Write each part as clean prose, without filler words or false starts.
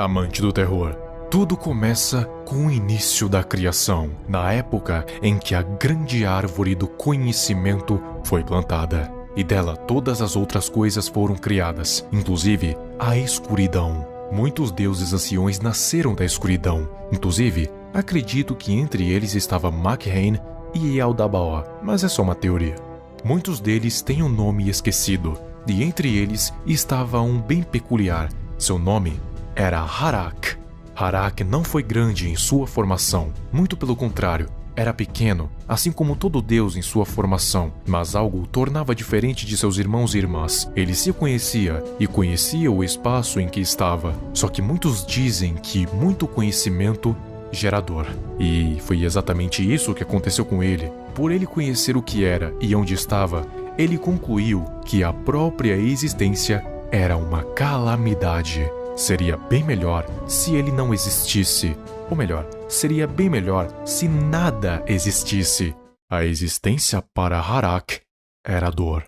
amante do terror. Tudo começa com o início da criação, na época em que a grande árvore do conhecimento foi plantada. E dela todas as outras coisas foram criadas, inclusive a escuridão. Muitos deuses anciões nasceram da escuridão. Inclusive, acredito que entre eles estava Makhain e Yaldabaoth, mas é só uma teoria. Muitos deles têm um nome esquecido, e entre eles estava um bem peculiar. Seu nome era Harak. Harak não foi grande em sua formação, muito pelo contrário, era pequeno, assim como todo deus em sua formação, mas algo o tornava diferente de seus irmãos e irmãs. Ele se conhecia e conhecia o espaço em que estava, só que muitos dizem que muito conhecimento gera dor. E foi exatamente isso que aconteceu com ele. Por ele conhecer o que era e onde estava, ele concluiu que a própria existência era uma calamidade. Seria bem melhor se ele não existisse. Ou melhor, seria bem melhor se nada existisse. A existência para Harak era dor.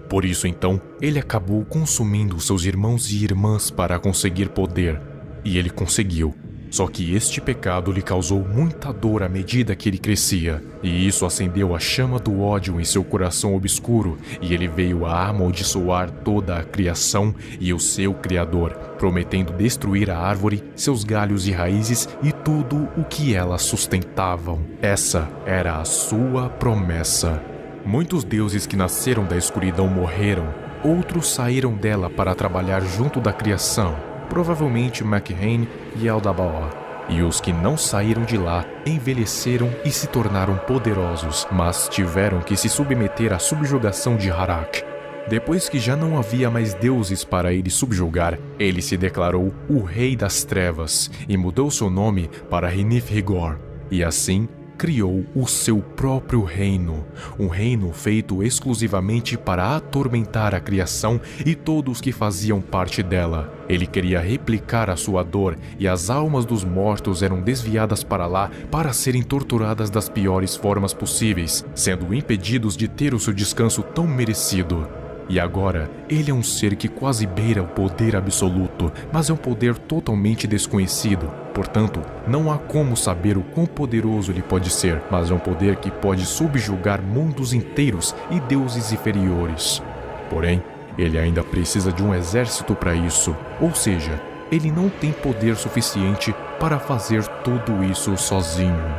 Por isso, então, ele acabou consumindo seus irmãos e irmãs para conseguir poder. E ele conseguiu. Só que este pecado lhe causou muita dor à medida que ele crescia, e isso acendeu a chama do ódio em seu coração obscuro, e ele veio a amaldiçoar toda a criação e o seu Criador, prometendo destruir a árvore, seus galhos e raízes e tudo o que elas sustentavam. Essa era a sua promessa. Muitos deuses que nasceram da escuridão morreram, outros saíram dela para trabalhar junto da criação. Provavelmente Makhain e Yaldabaoth. E os que não saíram de lá envelheceram e se tornaram poderosos, mas tiveram que se submeter à subjugação de Harak. Depois que já não havia mais deuses para ele subjugar, ele se declarou o Rei das Trevas e mudou seu nome para Rinith-Rigor. E assim criou o seu próprio reino, um reino feito exclusivamente para atormentar a criação e todos que faziam parte dela. Ele queria replicar a sua dor e as almas dos mortos eram desviadas para lá para serem torturadas das piores formas possíveis, sendo impedidos de ter o seu descanso tão merecido. E agora, ele é um ser que quase beira o poder absoluto, mas é um poder totalmente desconhecido. Portanto, não há como saber o quão poderoso ele pode ser, mas é um poder que pode subjugar mundos inteiros e deuses inferiores. Porém, ele ainda precisa de um exército para isso, ou seja, ele não tem poder suficiente para fazer tudo isso sozinho.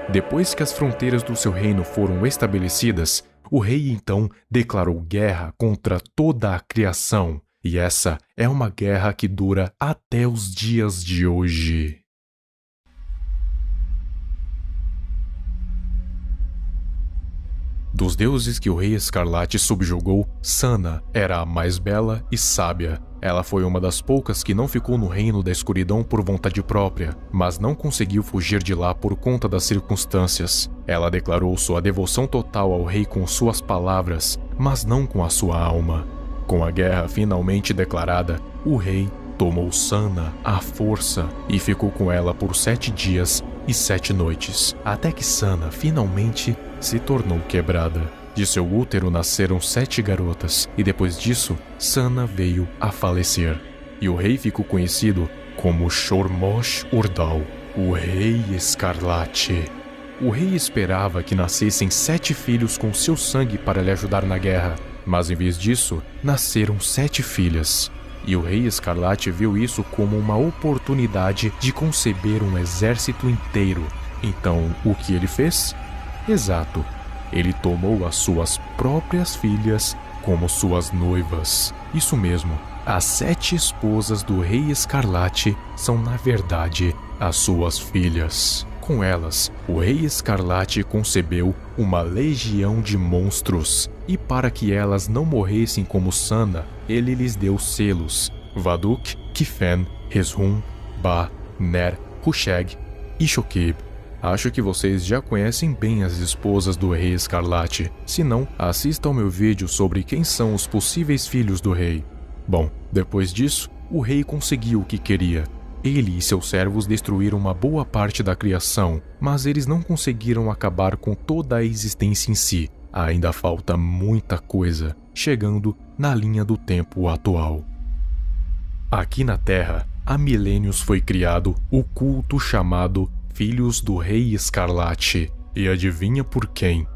Depois que as fronteiras do seu reino foram estabelecidas, o rei então declarou guerra contra toda a criação, e essa é uma guerra que dura até os dias de hoje. Dos deuses que o Rei Escarlate subjugou, Sana era a mais bela e sábia. Ela foi uma das poucas que não ficou no reino da escuridão por vontade própria, mas não conseguiu fugir de lá por conta das circunstâncias. Ela declarou sua devoção total ao rei com suas palavras, mas não com a sua alma. Com a guerra finalmente declarada, o rei tomou Sana à força e ficou com ela por 7 dias e 7 noites, até que Sana finalmente se tornou quebrada. De seu útero nasceram 7 garotas, e depois disso, Sana veio a falecer. E o rei ficou conhecido como Shormosh-Urdal, o Rei Escarlate. O rei esperava que nascessem 7 filhos com seu sangue para lhe ajudar na guerra, mas em vez disso, nasceram 7 filhas. E o Rei Escarlate viu isso como uma oportunidade de conceber um exército inteiro. Então, o que ele fez? Exato, ele tomou as suas próprias filhas como suas noivas. Isso mesmo, as 7 esposas do Rei Escarlate são, na verdade, as suas filhas. Com elas, o Rei Escarlate concebeu uma legião de monstros, e para que elas não morressem como Sana, ele lhes deu selos: Vaduk, Kifen, Rezhum, Ba, Ner, Husheg e Shokib. Acho que vocês já conhecem bem as esposas do Rei Escarlate. Se não, assista ao meu vídeo sobre quem são os possíveis filhos do rei. Bom, depois disso, o rei conseguiu o que queria. Ele e seus servos destruíram uma boa parte da criação, mas eles não conseguiram acabar com toda a existência em si. Ainda falta muita coisa, chegando na linha do tempo atual. Aqui na Terra, há milênios foi criado o culto chamado Filhos do Rei Escarlate. E adivinha por quem?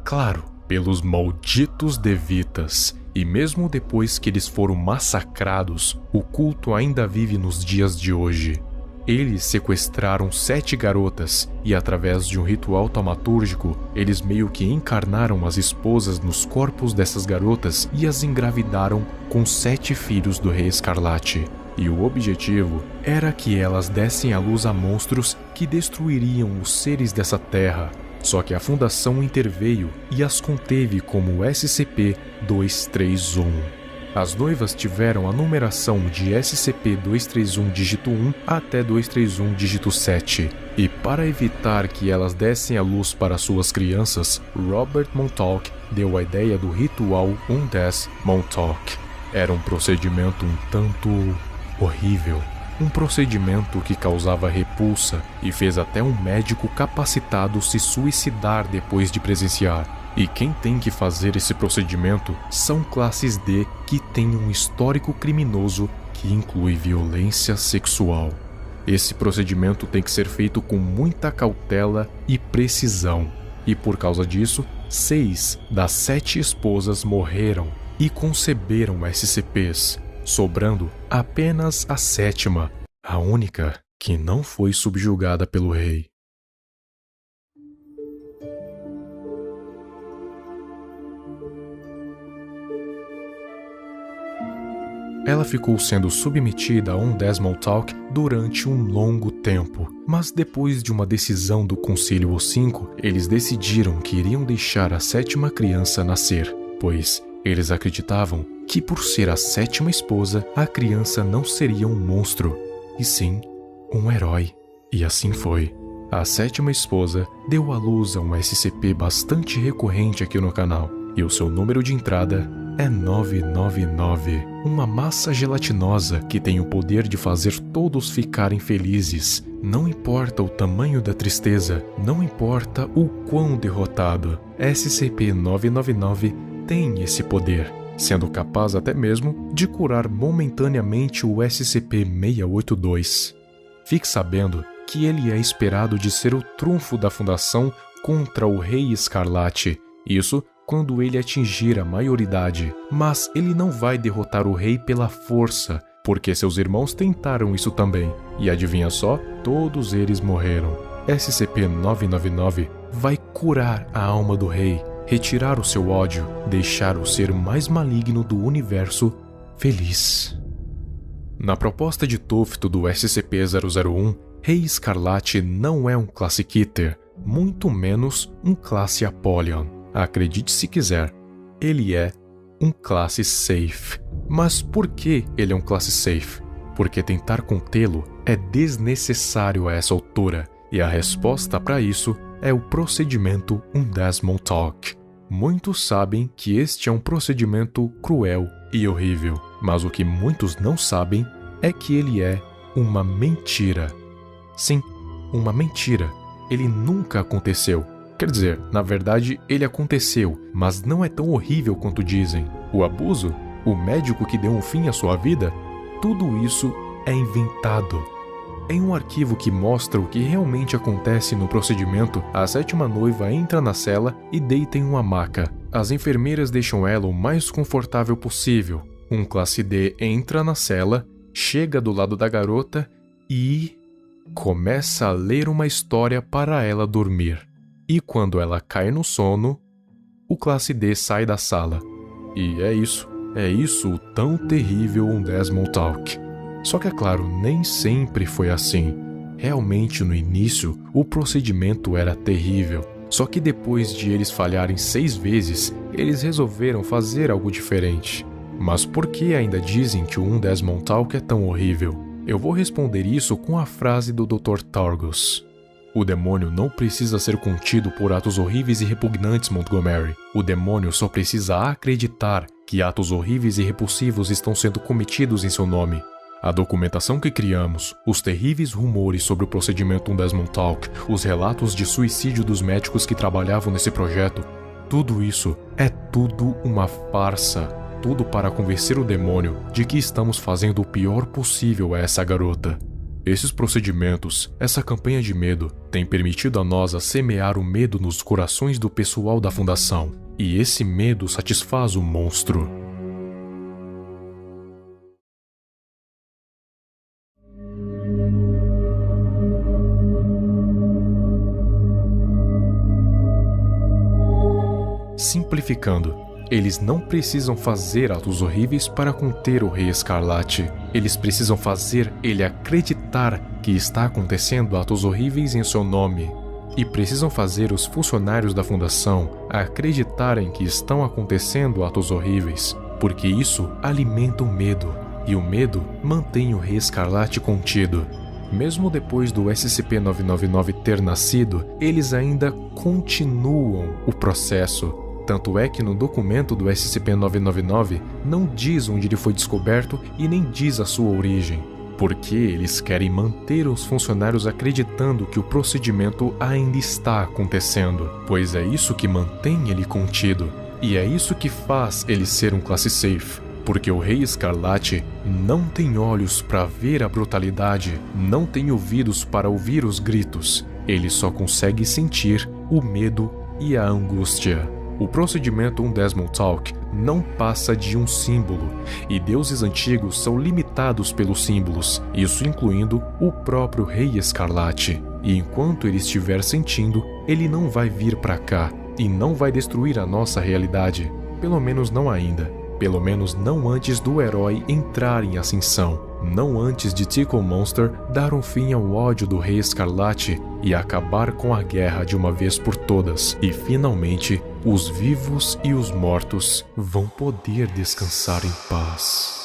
Claro, pelos malditos Devitas. E mesmo depois que eles foram massacrados, o culto ainda vive nos dias de hoje. Eles sequestraram 7 garotas e, através de um ritual taumatúrgico, eles meio que encarnaram as esposas nos corpos dessas garotas e as engravidaram com 7 filhos do Rei Escarlate. E o objetivo era que elas dessem à luz a monstros que destruiriam os seres dessa terra. Só que a Fundação interveio e as conteve como SCP-231. As noivas tiveram a numeração de SCP-231 dígito 1 até 231 dígito 7. E para evitar que elas dessem a luz para suas crianças, Robert Montauk deu a ideia do ritual Undes Montauk. Era um procedimento um tanto horrível. Um procedimento que causava repulsa e fez até um médico capacitado se suicidar depois de presenciar. E quem tem que fazer esse procedimento são classes D que têm um histórico criminoso que inclui violência sexual. Esse procedimento tem que ser feito com muita cautela e precisão. E por causa disso, 6 das 7 esposas morreram e conceberam SCPs, sobrando apenas a 7ª, a única que não foi subjugada pelo rei. Ela ficou sendo submetida a um Desmontauk durante um longo tempo, mas depois de uma decisão do Conselho O5, eles decidiram que iriam deixar a 7ª criança nascer, pois eles acreditavam que por ser a 7ª esposa, a criança não seria um monstro, e sim um herói. E assim foi. A 7ª esposa deu à luz a um SCP bastante recorrente aqui no canal, e o seu número de entrada é 999, uma massa gelatinosa que tem o poder de fazer todos ficarem felizes. Não importa o tamanho da tristeza, não importa o quão derrotado, SCP-999 tem esse poder, sendo capaz até mesmo de curar momentaneamente o SCP-682. Fique sabendo que ele é esperado de ser o trunfo da Fundação contra o Rei Escarlate, isso quando ele atingir a maioridade, mas ele não vai derrotar o rei pela força, porque seus irmãos tentaram isso também, e adivinha só, todos eles morreram. SCP-999 vai curar a alma do rei, retirar o seu ódio, deixar o ser mais maligno do universo feliz. Na proposta de Tufto do SCP-001, Rei Escarlate não é um Classic Eater, muito menos um Classe Apollyon. Acredite se quiser, ele é um classe safe. Mas por que ele é um classe safe? Porque tentar contê-lo é desnecessário a essa altura, e a resposta para isso é o procedimento Undes Montauk. Muitos sabem que este é um procedimento cruel e horrível, mas o que muitos não sabem é que ele é uma mentira. Sim, uma mentira. Ele nunca aconteceu. Quer dizer, na verdade, ele aconteceu, mas não é tão horrível quanto dizem. O abuso, o médico que deu um fim à sua vida, tudo isso é inventado. Em um arquivo que mostra o que realmente acontece no procedimento, a 7ª noiva entra na cela e deita em uma maca. As enfermeiras deixam ela o mais confortável possível. Um classe D entra na cela, chega do lado da garota e começa a ler uma história para ela dormir. E quando ela cai no sono, o classe D sai da sala. E é isso o tão terrível Undes Montauk. Só que é claro, nem sempre foi assim. Realmente no início, o procedimento era terrível. Só que depois de eles falharem 6 vezes, eles resolveram fazer algo diferente. Mas por que ainda dizem que o Undes Montauk é tão horrível? Eu vou responder isso com a frase do Dr. Targus. O demônio não precisa ser contido por atos horríveis e repugnantes, Montgomery. O demônio só precisa acreditar que atos horríveis e repulsivos estão sendo cometidos em seu nome. A documentação que criamos, os terríveis rumores sobre o procedimento Undesmontalk, os relatos de suicídio dos médicos que trabalhavam nesse projeto, tudo isso é tudo uma farsa. Tudo para convencer o demônio de que estamos fazendo o pior possível a essa garota. Esses procedimentos, essa campanha de medo, tem permitido a nós a semear o medo nos corações do pessoal da fundação. E esse medo satisfaz o monstro. Simplificando, eles não precisam fazer atos horríveis para conter o Rei Escarlate. Eles precisam fazer ele acreditar que está acontecendo atos horríveis em seu nome. E precisam fazer os funcionários da fundação acreditarem que estão acontecendo atos horríveis, porque isso alimenta o medo, e o medo mantém o Rei Escarlate contido. Mesmo depois do SCP-999 ter nascido, eles ainda continuam o processo. Tanto é que no documento do SCP-999 não diz onde ele foi descoberto e nem diz a sua origem, porque eles querem manter os funcionários acreditando que o procedimento ainda está acontecendo, pois é isso que mantém ele contido, e é isso que faz ele ser um classe safe, porque o Rei Escarlate não tem olhos para ver a brutalidade, não tem ouvidos para ouvir os gritos, ele só consegue sentir o medo e a angústia. O procedimento Undesmontalk não passa de um símbolo, e deuses antigos são limitados pelos símbolos, isso incluindo o próprio Rei Escarlate. E enquanto ele estiver sentindo, ele não vai vir pra cá, e não vai destruir a nossa realidade. Pelo menos não ainda. Pelo menos não antes do herói entrar em ascensão. Não antes de Tickle Monster dar um fim ao ódio do Rei Escarlate e acabar com a guerra de uma vez por todas. E finalmente, os vivos e os mortos vão poder descansar em paz.